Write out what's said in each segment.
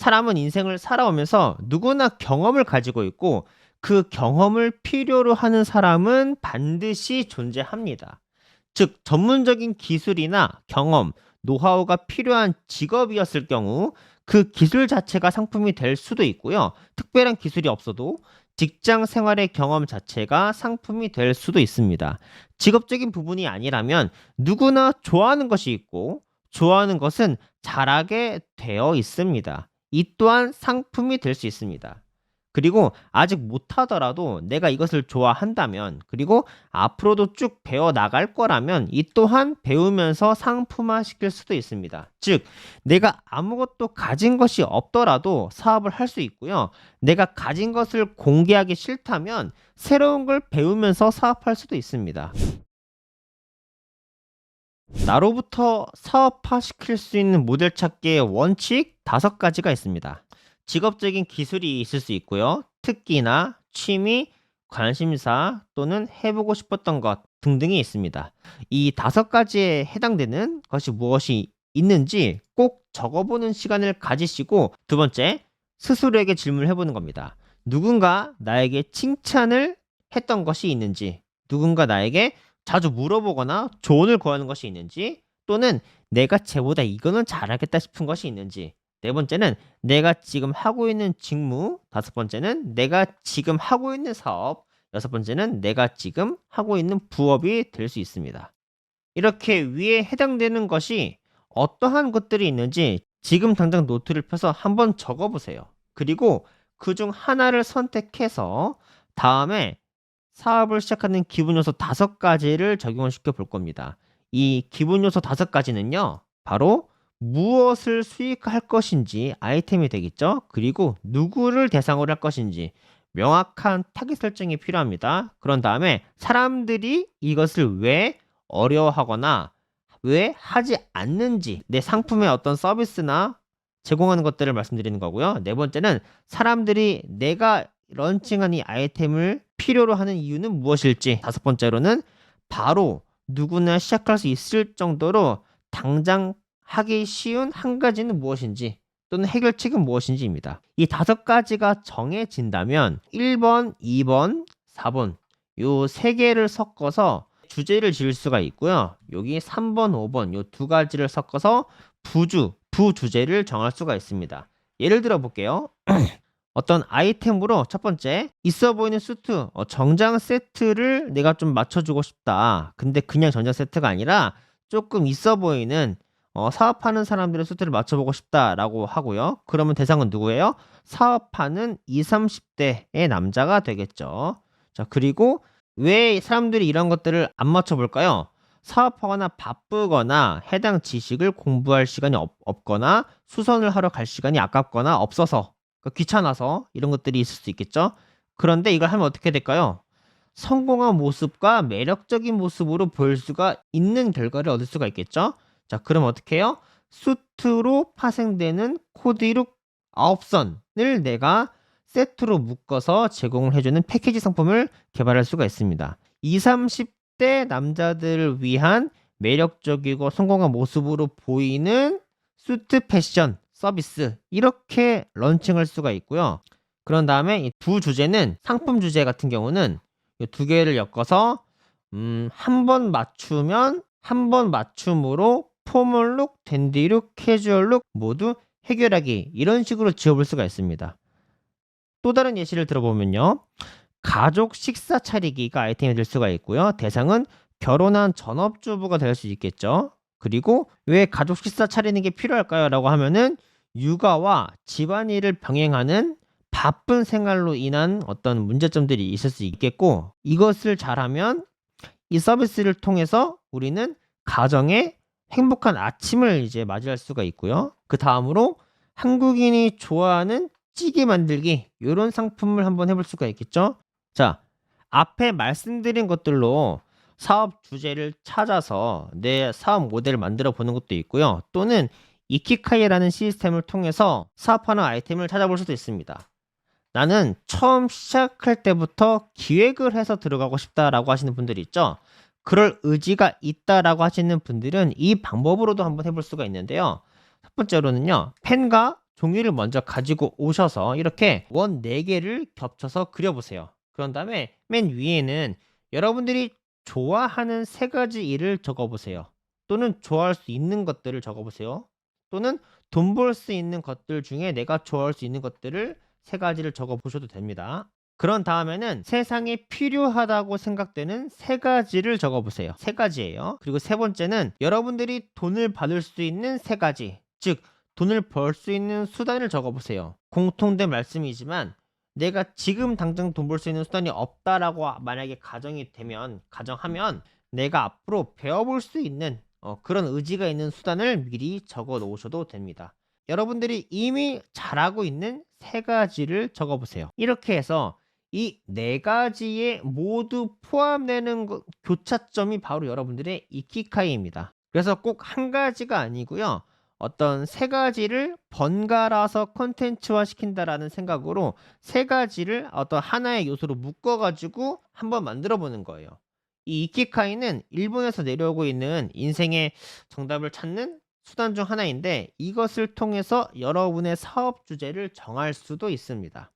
사람은 인생을 살아오면서 누구나 경험을 가지고 있고 그 경험을 필요로 하는 사람은 반드시 존재합니다. 즉, 전문적인 기술이나 경험, 노하우가 필요한 직업이었을 경우 그 기술 자체가 상품이 될 수도 있고요. 특별한 기술이 없어도 직장 생활의 경험 자체가 상품이 될 수도 있습니다. 직업적인 부분이 아니라면 누구나 좋아하는 것이 있고 좋아하는 것은 잘하게 되어 있습니다. 이 또한 상품이 될 수 있습니다. 그리고 아직 못하더라도 내가 이것을 좋아한다면, 그리고 앞으로도 쭉 배워 나갈 거라면 이 또한 배우면서 상품화 시킬 수도 있습니다. 즉, 내가 아무것도 가진 것이 없더라도 사업을 할 수 있고요. 내가 가진 것을 공개하기 싫다면 새로운 걸 배우면서 사업할 수도 있습니다. 나로부터 사업화 시킬 수 있는 모델 찾기의 원칙 5가지가 있습니다. 직업적인 기술이 있을 수 있고요. 특기나 취미, 관심사 또는 해보고 싶었던 것 등등이 있습니다. 이 5가지에 해당되는 것이 무엇이 있는지 꼭 적어보는 시간을 가지시고, 두 번째, 스스로에게 질문을 해보는 겁니다. 누군가 나에게 칭찬을 했던 것이 있는지, 누군가 나에게 자주 물어보거나 조언을 구하는 것이 있는지, 또는 내가 쟤보다 이거는 잘하겠다 싶은 것이 있는지. 네 번째는 내가 지금 하고 있는 직무, 다섯 번째는 내가 지금 하고 있는 사업, 여섯 번째는 내가 지금 하고 있는 부업이 될 수 있습니다. 이렇게 위에 해당되는 것이 어떠한 것들이 있는지 지금 당장 노트를 펴서 한번 적어보세요. 그리고 그중 하나를 선택해서 다음에 사업을 시작하는 기본 요소 5가지를 적용을 시켜 볼 겁니다. 이 기본 요소 5가지는요, 바로 무엇을 수익할 것인지 아이템이 되겠죠. 그리고 누구를 대상으로 할 것인지 명확한 타깃 설정이 필요합니다. 그런 다음에 사람들이 이것을 왜 어려워하거나 왜 하지 않는지, 내 상품의 어떤 서비스나 제공하는 것들을 말씀드리는 거고요. 네 번째는 사람들이 내가 런칭한 이 아이템을 필요로 하는 이유는 무엇일지, 다섯 번째로는 바로 누구나 시작할 수 있을 정도로 당장 하기 쉬운 한 가지는 무엇인지, 또는 해결책은 무엇인지입니다. 이 5가지가 정해진다면 1번, 2번, 4번 요 3개를 섞어서 주제를 지을 수가 있고요. 여기 3번, 5번 요 2가지를 섞어서 부주제를 정할 수가 있습니다. 예를 들어 볼게요. 어떤 아이템으로 첫 번째, 있어 보이는 수트, 정장 세트를 내가 좀 맞춰주고 싶다. 근데 그냥 정장 세트가 아니라 조금 있어 보이는 사업하는 사람들의 수트를 맞춰보고 싶다라고 하고요. 그러면 대상은 누구예요? 사업하는 20, 30대의 남자가 되겠죠. 자, 그리고 왜 사람들이 이런 것들을 안 맞춰볼까요? 사업하거나 바쁘거나 해당 지식을 공부할 시간이 없거나 수선을 하러 갈 시간이 아깝거나 없어서, 귀찮아서 이런 것들이 있을 수 있겠죠. 그런데 이걸 하면 어떻게 될까요? 성공한 모습과 매력적인 모습으로 보일 수가 있는 결과를 얻을 수가 있겠죠. 자, 그럼 어떻게 해요? 수트로 파생되는 코디룩 9선을 내가 세트로 묶어서 제공을 해주는 패키지 상품을 개발할 수가 있습니다. 20, 30대 남자들을 위한 매력적이고 성공한 모습으로 보이는 수트 패션 서비스, 이렇게 런칭할 수가 있고요. 그런 다음에 이 부주제는, 상품 주제 같은 경우는 이 2개를 엮어서 한 번 맞추면 한 번 맞춤으로 포멀룩, 댄디룩, 캐주얼룩 모두 해결하기, 이런 식으로 지어볼 수가 있습니다. 또 다른 예시를 들어보면요, 가족 식사 차리기가 아이템이 될 수가 있고요. 대상은 결혼한 전업주부가 될 수 있겠죠. 그리고 왜 가족 식사 차리는 게 필요할까요? 라고 하면은 육아와 집안일을 병행하는 바쁜 생활로 인한 어떤 문제점들이 있을 수 있겠고, 이것을 잘하면 이 서비스를 통해서 우리는 가정의 행복한 아침을 이제 맞이할 수가 있고요. 그 다음으로 한국인이 좋아하는 찌개 만들기, 이런 상품을 한번 해볼 수가 있겠죠. 자, 앞에 말씀드린 것들로 사업 주제를 찾아서 내 사업 모델을 만들어 보는 것도 있고요. 또는 이키카이라는 시스템을 통해서 사업하는 아이템을 찾아볼 수도 있습니다. 나는 처음 시작할 때부터 기획을 해서 들어가고 싶다라고 하시는 분들이 있죠. 그럴 의지가 있다라고 하시는 분들은 이 방법으로도 한번 해볼 수가 있는데요. 첫 번째로는요, 펜과 종이를 먼저 가지고 오셔서 이렇게 원 4개를 겹쳐서 그려보세요. 그런 다음에 맨 위에는 여러분들이 좋아하는 3가지 일을 적어보세요. 또는 좋아할 수 있는 것들을 적어보세요. 또는 돈 벌 수 있는 것들 중에 내가 좋아할 수 있는 것들을 3가지를 적어보셔도 됩니다. 그런 다음에는 세상에 필요하다고 생각되는 3가지를 적어보세요. 3가지예요. 그리고 세 번째는 여러분들이 돈을 받을 수 있는 3가지, 즉 돈을 벌 수 있는 수단을 적어보세요. 공통된 말씀이지만 내가 지금 당장 돈 벌 수 있는 수단이 없다라고 만약에 가정하면 내가 앞으로 배워볼 수 있는 그런 의지가 있는 수단을 미리 적어 놓으셔도 됩니다. 여러분들이 이미 잘하고 있는 3가지를 적어보세요. 이렇게 해서 이 4가지에 모두 포함되는 교차점이 바로 여러분들의 이키카이입니다. 그래서 꼭 한 가지가 아니고요. 어떤 3가지를 번갈아서 컨텐츠화 시킨다라는 생각으로 3가지를 어떤 하나의 요소로 묶어가지고 한번 만들어 보는 거예요. 이 이키카이는 일본에서 내려오고 있는 인생의 정답을 찾는 수단 중 하나인데 이것을 통해서 여러분의 사업 주제를 정할 수도 있습니다.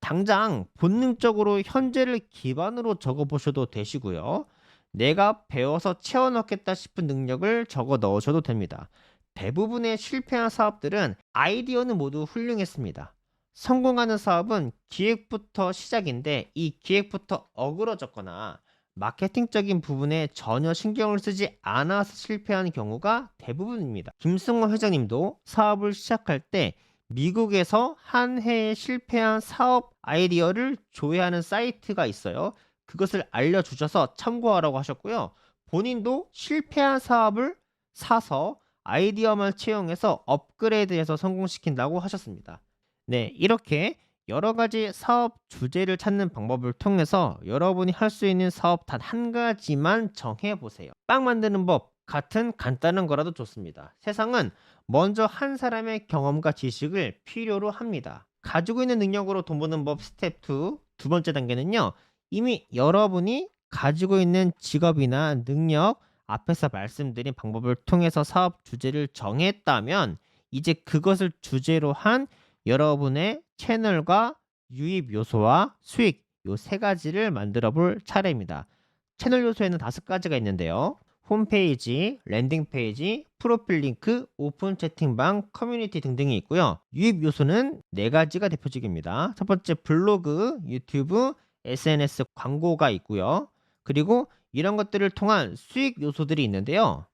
당장 본능적으로 현재를 기반으로 적어 보셔도 되시고요. 내가 배워서 채워넣겠다 싶은 능력을 적어 넣으셔도 됩니다. 대부분의 실패한 사업들은 아이디어는 모두 훌륭했습니다. 성공하는 사업은 기획부터 시작인데 이 기획부터 어그러졌거나 마케팅적인 부분에 전혀 신경을 쓰지 않아서 실패하는 경우가 대부분입니다. 김승호 회장님도 사업을 시작할 때 미국에서 한 해에 실패한 사업 아이디어를 조회하는 사이트가 있어요. 그것을 알려주셔서 참고하라고 하셨고요. 본인도 실패한 사업을 사서 아이디어만 채용해서 업그레이드해서 성공시킨다고 하셨습니다. 네, 이렇게 여러 가지 사업 주제를 찾는 방법을 통해서 여러분이 할 수 있는 사업 단 한 가지만 정해보세요. 빵 만드는 법 같은 간단한 거라도 좋습니다. 세상은 먼저 한 사람의 경험과 지식을 필요로 합니다. 가지고 있는 능력으로 돈 버는 법 스텝 2, 두 번째 단계는요. 이미 여러분이 가지고 있는 직업이나 능력, 앞에서 말씀드린 방법을 통해서 사업 주제를 정했다면 이제 그것을 주제로 한 여러분의 채널과 유입 요소와 수익 요 3가지를 만들어 볼 차례입니다. 채널 요소에는 5가지가 있는데요. 홈페이지, 랜딩 페이지, 프로필 링크, 오픈 채팅방, 커뮤니티 등등이 있고요. 유입 요소는 4가지가 대표적입니다. 첫 번째 블로그, 유튜브, SNS 광고가 있고요. 그리고 이런 것들을 통한 수익 요소들이 있는데요.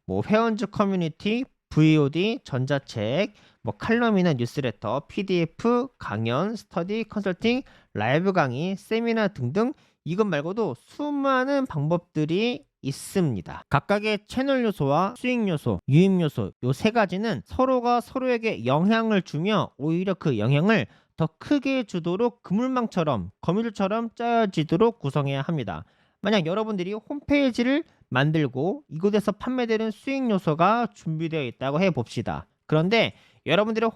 뭐 회원즈 커뮤니티, VOD, 전자책, 뭐 칼럼이나 뉴스레터, PDF, 강연, 스터디, 컨설팅, 라이브 강의, 세미나 등등 이것 말고도 수많은 방법들이 있습니다. 각각의 채널 요소와 수익 요소, 유입 요소 요 3가지는 서로가 서로에게 영향을 주며 오히려 그 영향을 더 크게 주도록 그물망처럼 거미줄처럼 짜여지도록 구성해야 합니다. 만약 여러분들이 홈페이지를 만들고 이곳에서 판매되는 수익 요소가 준비되어 있다고 해봅시다. 그런데 여러분들의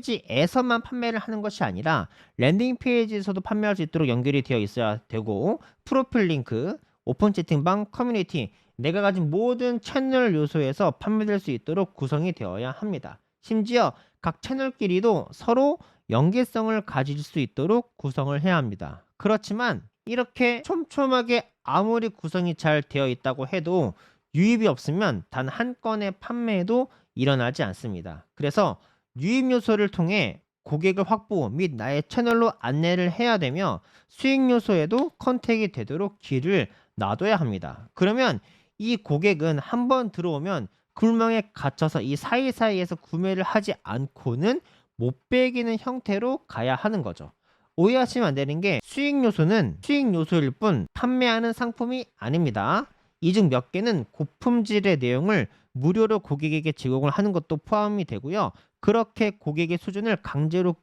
홈페이지에서만 판매를 하는 것이 아니라 랜딩 페이지에서도 판매할 수 있도록 연결이 되어 있어야 되고 프로필 링크, 오픈 채팅방, 커뮤니티 내가 가진 모든 채널 요소에서 판매될 수 있도록 구성이 되어야 합니다. 심지어 각 채널끼리도 서로 연계성을 가질 수 있도록 구성을 해야 합니다. 그렇지만 이렇게 촘촘하게 아무리 구성이 잘 되어 있다고 해도 유입이 없으면 단 한 건의 판매도 일어나지 않습니다. 그래서 유입 요소를 통해 고객을 확보 및 나의 채널로 안내를 해야 되며 수익 요소에도 컨택이 되도록 길을 놔둬야 합니다. 그러면 이 고객은 한번 들어오면 굴망에 갇혀서 이 사이사이에서 구매를 하지 않고는 못 빼기는 형태로 가야 하는 거죠. 오해하시면 안 되는 게 수익 요소는 수익 요소일 뿐 판매하는 상품이 아닙니다. 이 중 몇 개는 고품질의 내용을 무료로 고객에게 제공을 하는 것도 포함이 되고요. 그렇게 고객의 수준을 강제로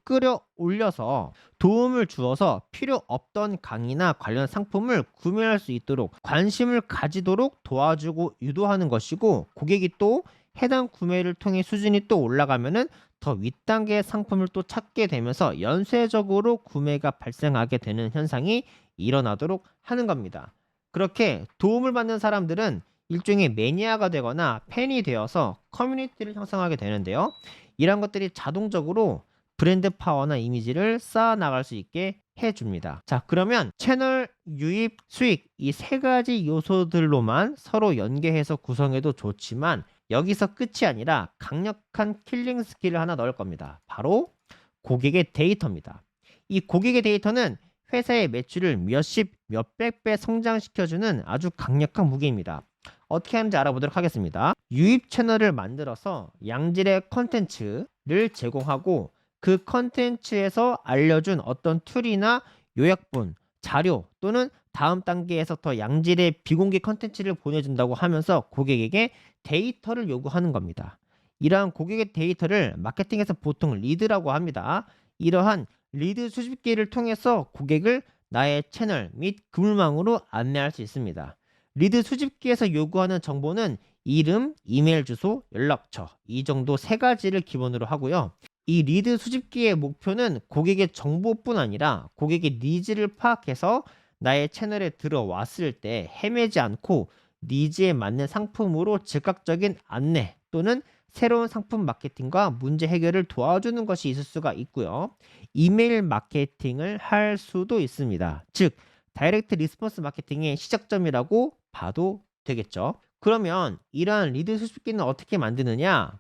끌어올려서 도움을 주어서 필요 없던 강의나 관련 상품을 구매할 수 있도록 관심을 가지도록 도와주고 유도하는 것이고 고객이 또 해당 구매를 통해 수준이 또 올라가면은 더 윗단계의 상품을 또 찾게 되면서 연쇄적으로 구매가 발생하게 되는 현상이 일어나도록 하는 겁니다. 그렇게 도움을 받는 사람들은 일종의 매니아가 되거나 팬이 되어서 커뮤니티를 형성하게 되는데요. 이런 것들이 자동적으로 브랜드 파워나 이미지를 쌓아 나갈 수 있게 해줍니다. 자, 그러면 채널, 유입, 수익 이 세 가지 요소들로만 서로 연계해서 구성해도 좋지만 여기서 끝이 아니라 강력한 킬링 스킬을 하나 넣을 겁니다. 바로 고객의 데이터입니다. 이 고객의 데이터는 회사의 매출을 몇십, 몇백 배 성장시켜주는 아주 강력한 무기입니다. 어떻게 하는지 알아보도록 하겠습니다. 유입 채널을 만들어서 양질의 컨텐츠를 제공하고 그 컨텐츠에서 알려준 어떤 툴이나 요약본, 자료 또는 다음 단계에서 더 양질의 비공개 컨텐츠를 보내준다고 하면서 고객에게 데이터를 요구하는 겁니다. 이러한 고객의 데이터를 마케팅에서 보통 리드라고 합니다. 이러한 리드 수집기를 통해서 고객을 나의 채널 및 그물망으로 안내할 수 있습니다. 리드 수집기에서 요구하는 정보는 이름, 이메일 주소, 연락처 이 정도 세 가지를 기본으로 하고요. 이 리드 수집기의 목표는 고객의 정보뿐 아니라 고객의 니즈를 파악해서 나의 채널에 들어왔을 때 헤매지 않고 니즈에 맞는 상품으로 즉각적인 안내 또는 새로운 상품 마케팅과 문제 해결을 도와주는 것이 있을 수가 있고요. 이메일 마케팅을 할 수도 있습니다. 즉, 다이렉트 리스폰스 마케팅의 시작점이라고 봐도 되겠죠. 그러면 이러한 리드 수집기는 어떻게 만드느냐?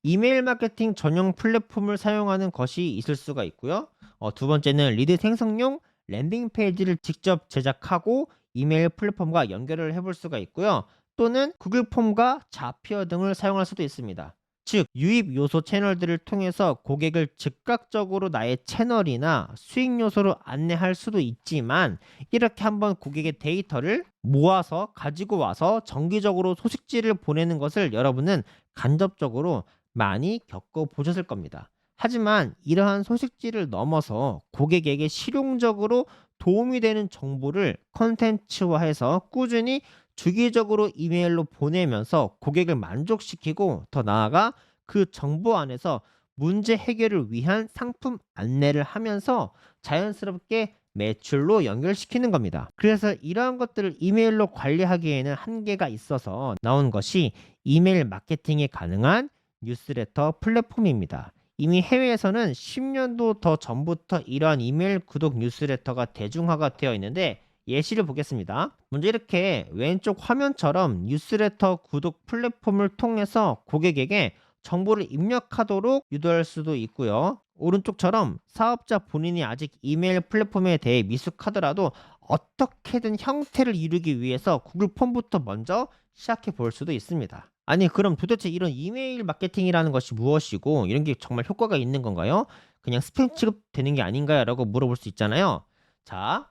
이메일 마케팅 전용 플랫폼을 사용하는 것이 있을 수가 있고요. 두 번째는 리드 생성용 랜딩 페이지를 직접 제작하고 이메일 플랫폼과 연결을 해볼 수가 있고요. 또는 구글 폼과 자피어 등을 사용할 수도 있습니다. 즉, 유입 요소 채널들을 통해서 고객을 즉각적으로 나의 채널이나 수익 요소로 안내할 수도 있지만 이렇게 한번 고객의 데이터를 모아서 가지고 와서 정기적으로 소식지를 보내는 것을 여러분은 간접적으로 많이 겪어보셨을 겁니다. 하지만 이러한 소식지를 넘어서 고객에게 실용적으로 도움이 되는 정보를 컨텐츠화해서 꾸준히 주기적으로 이메일로 보내면서 고객을 만족시키고 더 나아가 그 정보 안에서 문제 해결을 위한 상품 안내를 하면서 자연스럽게 매출로 연결시키는 겁니다. 그래서 이러한 것들을 이메일로 관리하기에는 한계가 있어서 나온 것이 이메일 마케팅이 가능한 뉴스레터 플랫폼입니다. 이미 해외에서는 10년도 더 전부터 이러한 이메일 구독 뉴스레터가 대중화가 되어 있는데 예시를 보겠습니다. 먼저 이렇게 왼쪽 화면처럼 뉴스레터 구독 플랫폼을 통해서 고객에게 정보를 입력하도록 유도할 수도 있고요. 오른쪽처럼 사업자 본인이 아직 이메일 플랫폼에 대해 미숙하더라도 어떻게든 형태를 이루기 위해서 구글 폼부터 먼저 시작해 볼 수도 있습니다. 아니, 그럼 도대체 이런 이메일 마케팅이라는 것이 무엇이고 이런 게 정말 효과가 있는 건가요? 그냥 스팸 취급되는 게 아닌가요? 라고 물어볼 수 있잖아요. 자,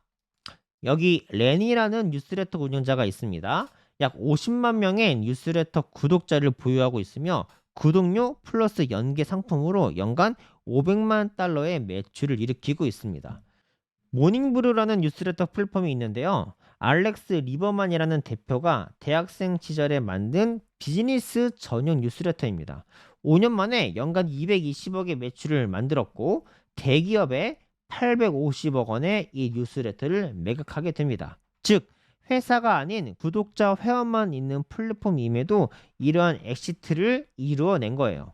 여기 렌이라는 뉴스레터 운영자가 있습니다. 약 50만 명의 뉴스레터 구독자를 보유하고 있으며 구독료 플러스 연계 상품으로 연간 500만 달러의 매출을 일으키고 있습니다. 모닝브루라는 뉴스레터 플랫폼이 있는데요. 알렉스 리버만이라는 대표가 대학생 시절에 만든 비즈니스 전용 뉴스레터입니다. 5년 만에 연간 220억의 매출을 만들었고 대기업에 850억 원의 이 뉴스레터를 매각하게 됩니다. 즉, 회사가 아닌 구독자 회원만 있는 플랫폼임에도 이러한 엑시트를 이루어낸 거예요.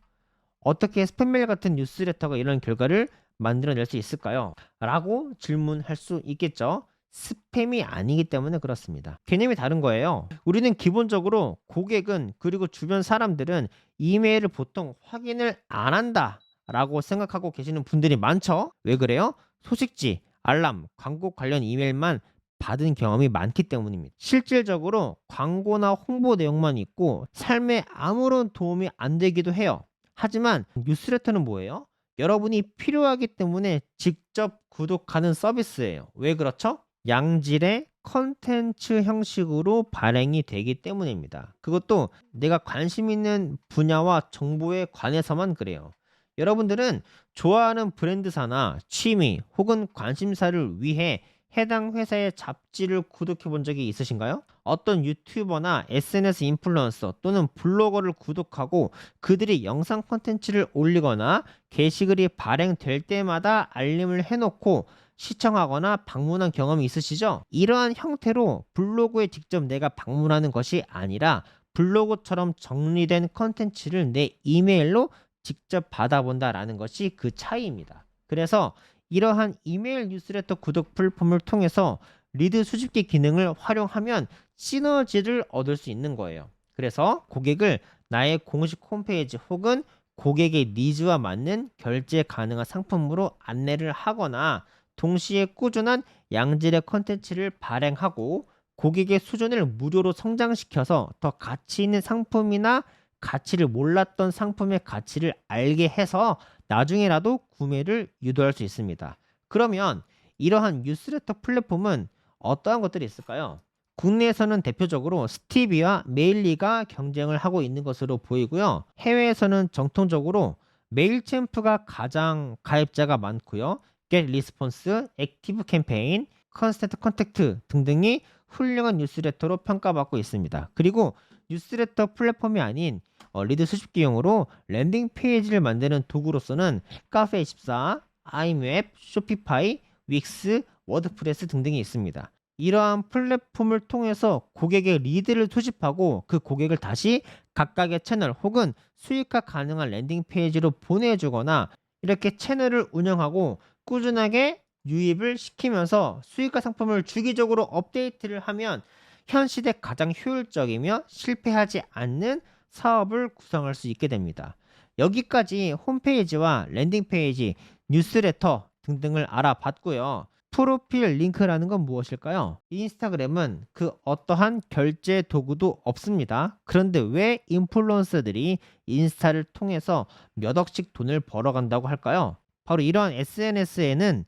어떻게 스팸메일 같은 뉴스레터가 이런 결과를 만들어낼 수 있을까요? 라고 질문할 수 있겠죠. 스팸이 아니기 때문에 그렇습니다. 개념이 다른 거예요. 우리는 기본적으로 고객은 그리고 주변 사람들은 이메일을 보통 확인을 안 한다 라고 생각하고 계시는 분들이 많죠. 왜 그래요? 소식지, 알람, 광고 관련 이메일만 받은 경험이 많기 때문입니다. 실질적으로 광고나 홍보 내용만 있고 삶에 아무런 도움이 안 되기도 해요. 하지만 뉴스레터는 뭐예요? 여러분이 필요하기 때문에 직접 구독하는 서비스예요. 왜 그렇죠? 양질의 컨텐츠 형식으로 발행이 되기 때문입니다. 그것도 내가 관심 있는 분야와 정보에 관해서만 그래요. 여러분들은 좋아하는 브랜드사나 취미 혹은 관심사를 위해 해당 회사의 잡지를 구독해 본 적이 있으신가요? 어떤 유튜버나 SNS 인플루언서 또는 블로거를 구독하고 그들이 영상 콘텐츠를 올리거나 게시글이 발행될 때마다 알림을 해놓고 시청하거나 방문한 경험이 있으시죠? 이러한 형태로 블로그에 직접 내가 방문하는 것이 아니라 블로그처럼 정리된 콘텐츠를 내 이메일로 직접 받아본다라는 것이 그 차이입니다. 그래서 이러한 이메일 뉴스레터 구독 플랫폼을 통해서 리드 수집기 기능을 활용하면 시너지를 얻을 수 있는 거예요. 그래서 고객을 나의 공식 홈페이지 혹은 고객의 니즈와 맞는 결제 가능한 상품으로 안내를 하거나 동시에 꾸준한 양질의 컨텐츠를 발행하고 고객의 수준을 무료로 성장시켜서 더 가치 있는 상품이나 가치를 몰랐던 상품의 가치를 알게 해서 나중에라도 구매를 유도할 수 있습니다. 그러면 이러한 뉴스레터 플랫폼은 어떠한 것들이 있을까요? 국내에서는 대표적으로 스티비와 메일리가 경쟁을 하고 있는 것으로 보이고요. 해외에서는 정통적으로 메일챔프가 가장 가입자가 많고요. 겟리스폰스, 액티브 캠페인, 컨스턴트 컨택트 등등이 훌륭한 뉴스레터로 평가받고 있습니다. 그리고 뉴스레터 플랫폼이 아닌 리드 수집기용으로 랜딩 페이지를 만드는 도구로서는 카페24, 아이맵, 쇼피파이, 윅스, 워드프레스 등등이 있습니다. 이러한 플랫폼을 통해서 고객의 리드를 수집하고 그 고객을 다시 각각의 채널 혹은 수익화 가능한 랜딩 페이지로 보내주거나 이렇게 채널을 운영하고 꾸준하게 유입을 시키면서 수익화 상품을 주기적으로 업데이트를 하면 현 시대 가장 효율적이며 실패하지 않는 사업을 구성할 수 있게 됩니다. 여기까지 홈페이지와 랜딩 페이지, 뉴스레터 등등을 알아봤고요. 프로필 링크라는 건 무엇일까요? 인스타그램은 그 어떠한 결제 도구도 없습니다. 그런데 왜 인플루언서들이 인스타를 통해서 몇 억씩 돈을 벌어간다고 할까요? 바로 이러한 SNS에는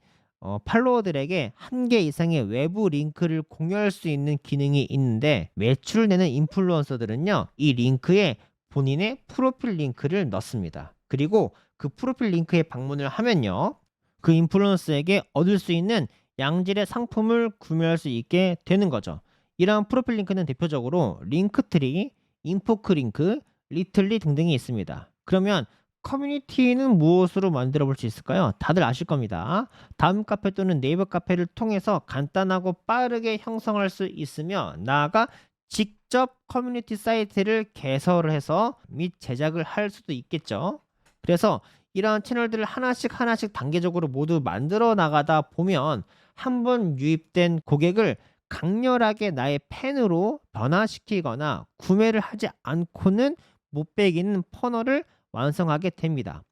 팔로워들에게 한 개 이상의 외부 링크를 공유할 수 있는 기능이 있는데 매출을 내는 인플루언서들은요, 이 링크에 본인의 프로필 링크를 넣습니다. 그리고 그 프로필 링크에 방문을 하면요, 그 인플루언서에게 얻을 수 있는 양질의 상품을 구매할 수 있게 되는 거죠. 이러한 프로필 링크는 대표적으로 링크트리, 인포크링크, 리틀리 등등이 있습니다. 그러면 커뮤니티는 무엇으로 만들어 볼 수 있을까요? 다들 아실 겁니다. 다음 카페 또는 네이버 카페를 통해서 간단하고 빠르게 형성할 수 있으며 나아가 직접 커뮤니티 사이트를 개설을 해서 및 제작을 할 수도 있겠죠. 그래서 이러한 채널들을 하나씩 단계적으로 모두 만들어 나가다 보면 한번 유입된 고객을 강렬하게 나의 팬으로 변화시키거나 구매를 하지 않고는 못 빼기는 퍼널을 완성하게 됩니다.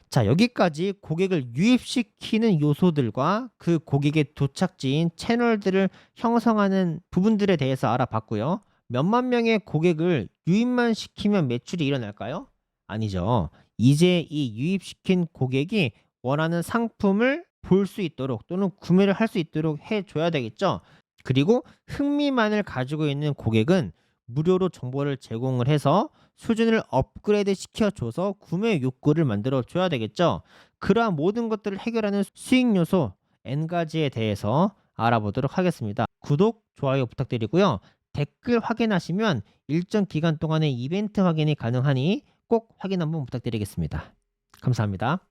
자, 여기까지 고객을 유입시키는 요소들과 그 고객의 도착지인 채널들을 형성하는 부분들에 대해서 알아봤고요. 몇만 명의 고객을 유입만 시키면 매출이 일어날까요? 아니죠. 이제 이 유입시킨 고객이 원하는 상품을 볼 수 있도록 또는 구매를 할 수 있도록 해줘야 되겠죠. 그리고 흥미만을 가지고 있는 고객은 무료로 정보를 제공을 해서 수준을 업그레이드 시켜줘서 구매 욕구를 만들어 줘야 되겠죠. 그러한 모든 것들을 해결하는 수익 요소 N가지에 대해서 알아보도록 하겠습니다. 구독, 좋아요 부탁드리고요. 댓글 확인하시면 일정 기간 동안의 이벤트 확인이 가능하니 꼭 확인 한번 부탁드리겠습니다. 감사합니다.